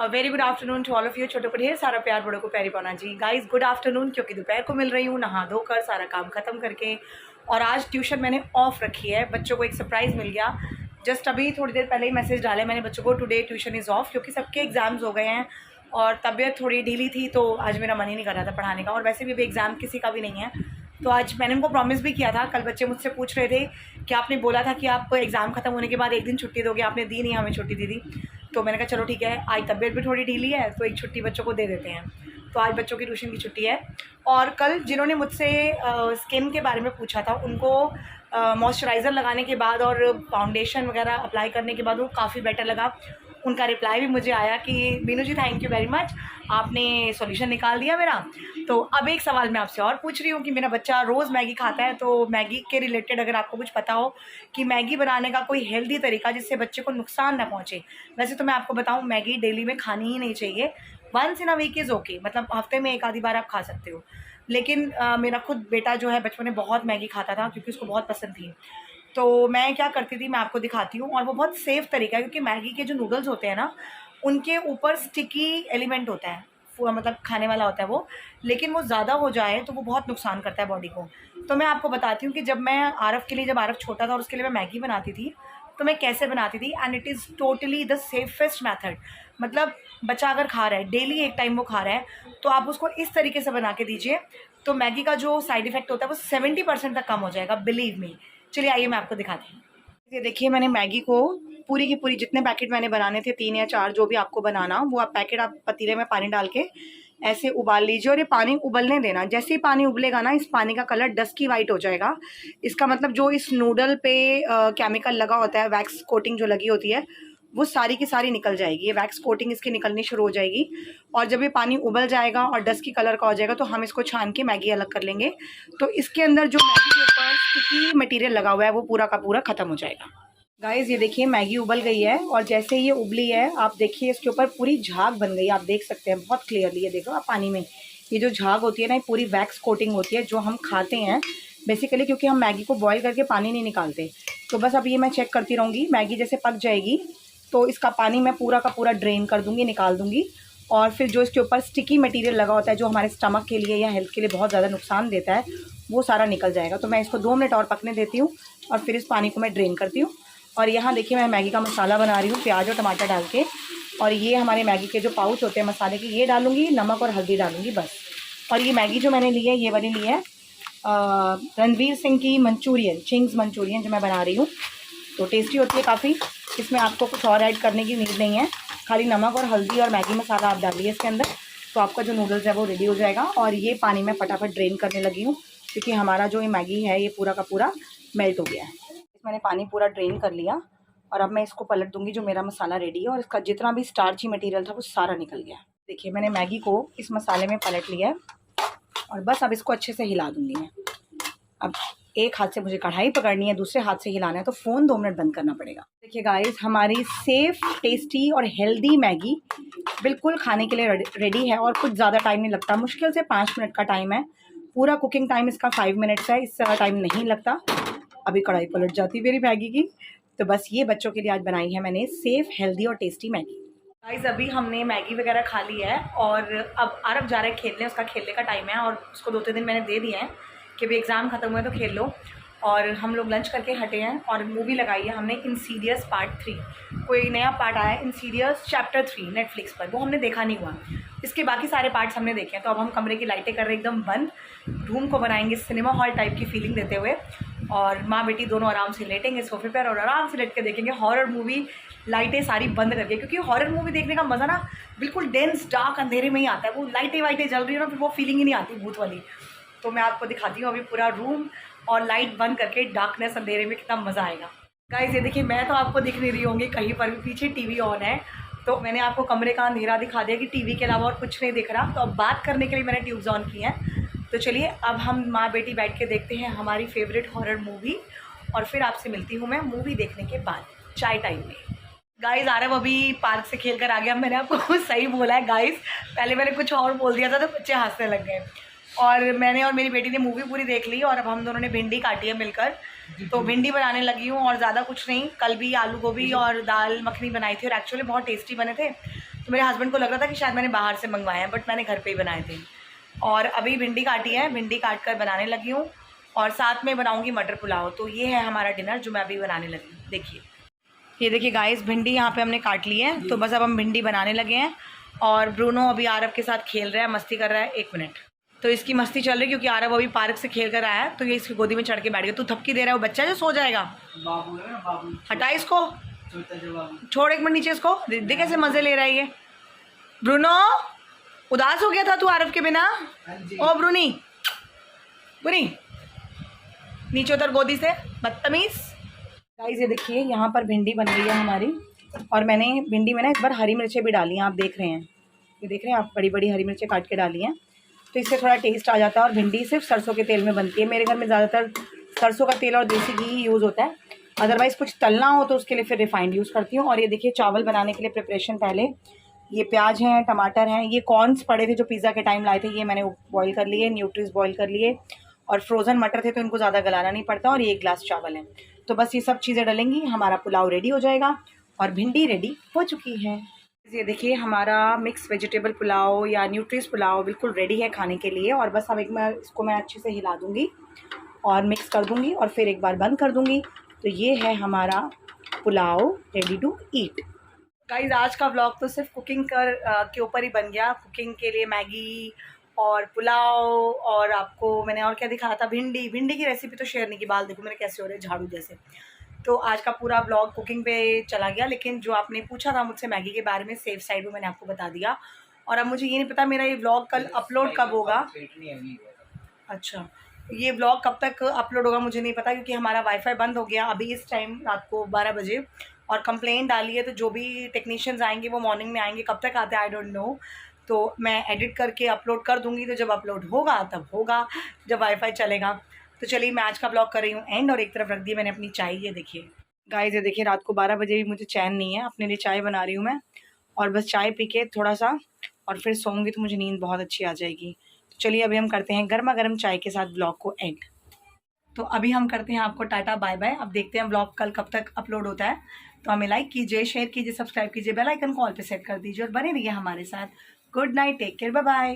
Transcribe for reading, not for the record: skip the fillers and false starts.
Very good afternoon to all of you. छोटे को ढेर सारा प्यार, बड़ों को प्यारी पाना जी। गाइस गुड आफ्टरनून, क्योंकि दोपहर को मिल रही हूँ नहा धोकर सारा काम ख़त्म करके। और आज ट्यूशन मैंने ऑफ रखी है। बच्चों को एक सरप्राइज़ मिल गया। जस्ट अभी थोड़ी देर पहले ही मैसेज डाले मैंने बच्चों को, टुडे ट्यूशन इज़ ऑफ, क्योंकि सबके एग्ज़ाम्स हो गए हैं और तबीयत थोड़ी ढीली थी तो आज मेरा मन ही नहीं कर रहा था पढ़ाने का। और वैसे भी अभी एग्ज़ाम किसी का भी नहीं है, तो आज मैंने उनको प्रॉमिस भी किया था। कल बच्चे मुझसे पूछ रहे थे कि आपने बोला था कि आप एग्ज़ाम ख़त्म होने के बाद एक दिन छुट्टी दोगे, आपने दी नहीं हमें छुट्टी दी थी। तो मैंने कहा चलो ठीक है, आज तबीयत भी थोड़ी ढीली है तो एक छुट्टी बच्चों को दे देते हैं। तो आज बच्चों की ट्यूशन की छुट्टी है। और कल जिन्होंने मुझसे स्किन के बारे में पूछा था, उनको मॉइस्चराइज़र लगाने के बाद और फाउंडेशन वगैरह अप्लाई करने के बाद वो काफ़ी बेटर लगा। उनका रिप्लाई भी मुझे आया कि मीनू जी थैंक यू वेरी मच, आपने सॉल्यूशन निकाल दिया मेरा। तो अब एक सवाल मैं आपसे और पूछ रही हूँ कि मेरा बच्चा रोज़ मैगी खाता है, तो मैगी के रिलेटेड अगर आपको कुछ पता हो कि मैगी बनाने का कोई हेल्दी तरीका जिससे बच्चे को नुकसान ना पहुँचे। वैसे तो मैं आपको बताऊँ, मैगी डेली में खानी ही नहीं चाहिए। Once in a week is okay, मतलब हफ्ते में एक आधी बार आप खा सकते हो। लेकिन मेरा खुद बेटा जो है बचपन में बहुत मैगी खाता था क्योंकि उसको बहुत पसंद थी। तो मैं क्या करती थी, मैं आपको दिखाती हूँ। और वो बहुत सेफ़ तरीका है, क्योंकि मैगी के जो नूडल्स होते हैं ना, उनके ऊपर स्टिकी एलिमेंट होता है, मतलब खाने वाला होता है वो। लेकिन वो ज़्यादा हो जाए तो वो बहुत नुकसान करता है बॉडी को। तो मैं आपको बताती हूँ कि जब मैं आरव के लिए, जब आरव छोटा था और उसके लिए मैं मैगी बनाती थी, तो मैं कैसे बनाती थी। And it is totally the safest method. मतलब बच्चा अगर खा रहा है, डेली एक टाइम वो खा रहा है, तो आप उसको इस तरीके से बना के दीजिए, तो मैगी का जो साइड इफ़ेक्ट होता है वो 70% तक कम हो जाएगा, बिलीव मी। चलिए आइए मैं आपको दिखाती हूँ। ये देखिए, मैंने मैगी को पूरी की पूरी, जितने पैकेट मैंने बनाने थे 3 या 4, जो भी आपको बनाना, वो आप पैकेट आप पतीले में पानी डाल के ऐसे उबाल लीजिए। और ये पानी उबलने देना। जैसे ही पानी उबलेगा ना, इस पानी का कलर डस्की वाइट हो जाएगा। इसका मतलब जो इस नूडल पे केमिकल लगा होता है, वैक्स कोटिंग जो लगी होती है, वो सारी की सारी निकल जाएगी। ये वैक्स कोटिंग इसकी निकलनी शुरू हो जाएगी। और जब ये पानी उबल जाएगा और डस्की कलर का हो जाएगा, तो हम इसको छान के मैगी अलग कर लेंगे। तो इसके अंदर जो मैगी के ऊपर स्टिकी मटेरियल लगा हुआ है वो पूरा का पूरा ख़त्म हो जाएगा। गाइज़ ये देखिए, मैगी उबल गई है। और जैसे ये उबली है, आप देखिए इसके ऊपर पूरी झाग बन गई, आप देख सकते हैं बहुत क्लियरली। ये देखो आप पानी में, ये जो झाग होती है ना, ये पूरी वैक्स कोटिंग होती है जो हम खाते हैं बेसिकली, क्योंकि हम मैगी को बॉईल करके पानी नहीं निकालते। तो बस अब ये मैं चेक करती रहूँगी। मैगी जैसे पक जाएगी तो इसका पानी मैं पूरा का पूरा ड्रेन कर दूँगी, निकाल दूँगी। और फिर जो इसके ऊपर स्टिकी मटेरियल लगा होता है, जो हमारे स्टमक के लिए या हेल्थ के लिए बहुत ज़्यादा नुकसान देता है, वो सारा निकल जाएगा। तो मैं इसको 2 मिनट और पकने देती हूँ और फिर इस पानी को मैं ड्रेन करती हूँ। और यहाँ देखिए, मैं मैगी का मसाला बना रही हूँ प्याज और टमाटर डाल के। और ये हमारे मैगी के जो पाउच होते हैं मसाले के, ये डालूँगी, नमक और हल्दी डालूँगी बस। और ये मैगी जो मैंने ली है, ये वाली ली है रणवीर सिंह की मंचूरियन, चिंग्स मंचूरियन जो मैं बना रही हूँ। तो टेस्टी होती है काफ़ी। इसमें आपको कुछ और ऐड करने की नीड नहीं है, खाली नमक और हल्दी और मैगी मसाला आप डालिए इसके अंदर, तो आपका जो नूडल्स है वो रेडी हो जाएगा। और ये पानी मैं फटाफट ड्रेन करने लगी हूँ, क्योंकि हमारा जो ये मैगी है ये पूरा का पूरा मेल्ट हो गया है। मैंने पानी पूरा ड्रेन कर लिया और अब मैं इसको पलट दूंगी। जो मेरा मसाला रेडी है और इसका जितना भी स्टार्ची मटेरियल था वो सारा निकल गया। देखिए, मैंने मैगी को इस मसाले में पलट लिया है और बस अब इसको अच्छे से हिला दूंगी मैं। अब एक हाथ से मुझे कढ़ाई पकड़नी है, दूसरे हाथ से हिलाना है, तो फ़ोन 2 मिनट बंद करना पड़ेगा। देखिए गाइस, हमारी सेफ़, टेस्टी और हेल्दी मैगी बिल्कुल खाने के लिए रेडी है। और कुछ ज़्यादा टाइम नहीं लगता, मुश्किल से 5 मिनट का टाइम है। पूरा कुकिंग टाइम इसका 5 मिनट्स है, इससे ज़्यादा टाइम नहीं लगता। अभी कढ़ाई पलट जाती मेरी मैगी की। तो बस ये बच्चों के लिए आज बनाई है मैंने सेफ़, हेल्दी और टेस्टी मैगी। गाइस अभी हमने मैगी वगैरह खा ली है और अब आरव जा रहा है खेलने, उसका खेलने का टाइम है। और उसको 2-3 दिन मैंने दे दिए हैं कि भी एग्ज़ाम ख़त्म हुए तो खेल लो। और हम लोग लंच करके हटे हैं और मूवी लगाई है हमने, इंसीडियस पार्ट 3। कोई नया पार्ट आया है, इंसीडियस चैप्टर 3 नेटफ्लिक्स पर, वो हमने देखा नहीं हुआ। इसके बाकी सारे पार्ट्स हमने देखे हैं। तो अब हम कमरे की लाइटें कर रहे हैं एकदम बंद, रूम को बनाएंगे सिनेमा हॉल टाइप की फीलिंग देते हुए। और माँ बेटी दोनों आराम से लेटेंगे सोफे पर और आराम से लेट के देखेंगे हॉरर मूवी, लाइटें सारी बंद करके। क्योंकि हॉरर मूवी देखने का मज़ा ना बिल्कुल डेंस डार्क अंधेरे में ही आता है। वो लाइटें वाइटें जल रही है ना, फिर वो फीलिंग ही नहीं आती भूत वाली। तो मैं आपको दिखाती हूँ अभी पूरा रूम और लाइट बंद करके, डार्कनेस अंधेरे में कितना मज़ा आएगा। गाइस ये देखिए, मैं तो आपको दिख नहीं रही होंगी कहीं पर भी, पीछे टीवी ऑन है। तो मैंने आपको कमरे का अंधेरा दिखा दिया कि टीवी के अलावा और कुछ नहीं दिख रहा। तो अब बात करने के लिए मैंने ट्यूब्स ऑन की हैं। तो चलिए अब हम माँ बेटी बैठ के देखते हैं हमारी फेवरेट हॉरर मूवी। और फिर आपसे मिलती हूँ मैं मूवी देखने के बाद चाय टाइम में। गाइस आरव अभी पार्क से खेल कर आ गया। मैंने आपको सही बोला है गाइस, पहले मैंने कुछ और बोल दिया था तो बच्चे हंसने लग गए। और मैंने और मेरी बेटी ने मूवी पूरी देख ली और अब हम दोनों ने भिंडी काटी है मिलकर। तो भिंडी बनाने लगी हूँ और ज़्यादा कुछ नहीं। कल भी आलू गोभी और दाल मखनी बनाई थी और एक्चुअली बहुत टेस्टी बने थे। तो मेरे हस्बैंड को लग रहा था कि शायद मैंने बाहर से मंगवाए हैं, बट मैंने घर पे ही बनाए थे। और अभी भिंडी काटी है, भिंडी काट कर बनाने लगी हूँ और साथ में बनाऊँगी मटर पुलाव। तो ये है हमारा डिनर जो मैं अभी बनाने लगी हूँ। देखिए, ये देखिए गाइस, भिंडी यहाँ पे हमने काट ली है। तो बस अब हम भिंडी बनाने लगे हैं। और ब्रूनो अभी आरव के साथ खेल रहा है, मस्ती कर रहा है। 1 मिनट। तो इसकी मस्ती चल रही है क्योंकि आरव अभी पार्क से खेल कर आया है, तो ये इसकी गोदी में चढ़ के बैठ गया। तू थपकी दे रहा है, वो बच्चा जो सो जाएगा। बाबू है ना, बाबू। हटा इसको, बाबू। छोड़ 1 मिनट नीचे इसको। देख कैसे मजे ले रहा है ये। ब्रूनो, उदास हो गया था तू आरव के बिना? ओ ब्रूनी, बुनी नीचे उतर गोदी से, बदतमीज। गाइस ये देखिए, यहाँ पर भिंडी बन गई है हमारी। और मैंने भिंडी में ना इस बार हरी मिर्चें भी डाली हैं, आप देख रहे हैं। ये देख रहे हैं आप, बड़ी बड़ी हरी मिर्चें काट के डाली हैं, तो इससे थोड़ा टेस्ट आ जाता है। और भिंडी सिर्फ सरसों के तेल में बनती है। मेरे घर में ज़्यादातर सरसों का तेल और देसी घी ही यूज़ होता है। अदरवाइज़ कुछ तलना हो तो उसके लिए फिर रिफाइंड यूज़ करती हूँ। और ये देखिए, चावल बनाने के लिए प्रिपरेशन पहले ये प्याज हैं, टमाटर हैं, ये कॉर्न्स पड़े थे जो पिज़्ज़ा के टाइम लाए थे, ये मैंने बॉईल कर लिए। न्यूट्रीज बॉईल कर लिए। और फ्रोज़न मटर थे तो इनको ज़्यादा गलाना नहीं पड़ता। और ये 1 गिलास चावल है। तो बस ये सब चीज़ें डलेंगी, हमारा पुलाव रेडी हो जाएगा। और भिंडी रेडी हो चुकी है। ये देखिए, हमारा मिक्स वेजिटेबल पुलाव या न्यूट्रीज पुलाव बिल्कुल रेडी है खाने के लिए। और बस अब इसको मैं अच्छे से हिला दूँगी और मिक्स कर दूँगी और फिर एक बार बंद कर दूँगी। तो ये है हमारा pulao ready to eat. Guys, आज का व्लॉग तो सिर्फ कुकिंग के ऊपर ही बन गया। कुकिंग के लिए मैगी और पुलाव, और आपको मैंने और क्या दिखाया था, भिंडी की रेसिपी तो शेयर नहीं की। बाल देखो मेरे कैसे हो रहे हैं, झाड़ू जैसे। तो आज का पूरा ब्लॉग कुकिंग पे चला गया। लेकिन जो आपने पूछा था मुझसे मैगी के बारे में, सेफ साइड में मैंने आपको बता दिया। और अब मुझे ये नहीं पता मेरा ये व्लॉग कल अपलोड कब होगा। अच्छा, ये व्लॉग कब तक अपलोड होगा मुझे नहीं पता, क्योंकि हमारा वाईफाई बंद हो गया अभी इस टाइम रात को 12 बजे। और कंप्लेंट डाली है, तो जो भी टेक्नीशियंस आएंगे वो मॉर्निंग में आएंगे। कब तक आते हैं आई डोंट नो। तो मैं एडिट करके अपलोड कर दूँगी। तो जब अपलोड होगा तब होगा, जब वाईफाई चलेगा। तो चलिए, मैं आज का ब्लॉग कर रही हूँ एंड। और एक तरफ रख दी मैंने अपनी चाय। ये देखिए गाइस, ये देखिए, रात को 12 बजे भी मुझे चैन नहीं है। अपने लिए चाय बना रही हूँ मैं। और बस चाय पी के थोड़ा सा और फिर सोऊंगी तो मुझे नींद बहुत अच्छी आ जाएगी। तो चलिए, अभी हम करते हैं गर्मा गर्म चाय के साथ ब्लॉग को एंड। तो अभी हम करते हैं आपको टाटा बाय बाय। अब देखते हैं ब्लॉग कल कब तक अपलोड होता है। तो हमें लाइक कीजिए, शेयर कीजिए, सब्सक्राइब कीजिए, बेल आइकन कॉल पे सेट कर दीजिए और बने रहिए हमारे साथ। Good night, take care, bye bye.